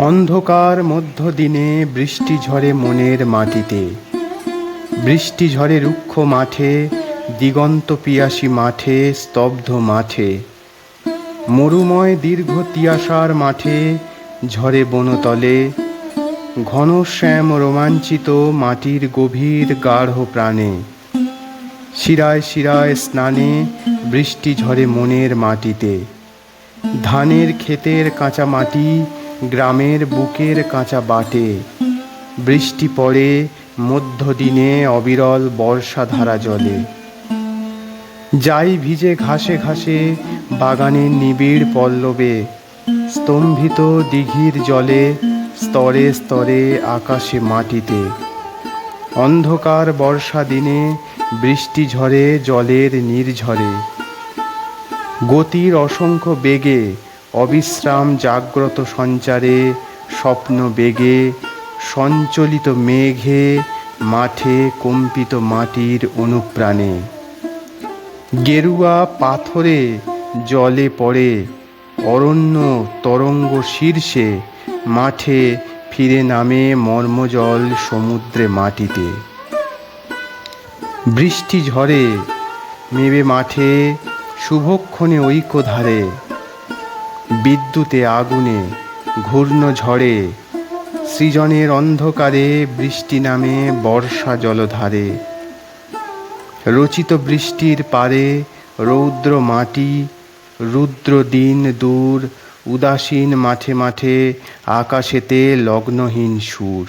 অন্ধকার মধ্য দিনে বৃষ্টি ঝরে মনের মাটিতে, বৃষ্টি ঝরে রুক্ষ মাঠে, দিগন্ত পিয়াসী মাঠে, স্তব্ধ মাঠে, মরুময় দীর্ঘ তিয়াসার মাঠে, ঝরে বনতলে, ঘন শ্যাম রোমাঞ্চিত মাটির গভীর গাঢ় প্রাণে, শিরায় শিরায় স্নানে বৃষ্টি ঝরে মনের মাটিতে। ধানের ক্ষেতের কাঁচা মাটি, গ্রামের বুকের কাঁচা বাটে, বৃষ্টি পড়ে মধ্যদিনে অবিরল বর্ষাধারা জলে। যাই ভিজে ঘাসে ঘাসে বাগানের নিবিড় পল্লবে, স্তম্ভিত দিঘির জলে, স্তরে স্তরে আকাশে মাটিতে। অন্ধকার বর্ষা দিনে বৃষ্টি ঝরে জলের নির্ঝরে, গতির অসংখ্য বেগে, অবিশ্রাম জাগ্রত সঞ্চারে, স্বপ্ন বেগে, সঞ্চলিত মেঘে, মাঠে কম্পিত মাটির অনুপ্রাণে। গেরুয়া পাথরে জলে পড়ে, অরণ্য তরঙ্গ শীর্ষে, মাঠে ফিরে নামে মর্মজল সমুদ্রে মাটিতে। বৃষ্টি ঝরে নেবে মাঠে শুভক্ষণে ঐক্যধারে, বিদ্যুতে আগুনে ঘূর্ণঝড়ে, সৃজনের অন্ধকারে বৃষ্টি নামে বর্ষা জলধারে। রচিত বৃষ্টির পারে রৌদ্র মাটি, রুদ্র দিন দূর, উদাসীন মাঠে মাঠে, আকাশেতে লগ্নহীন সুর।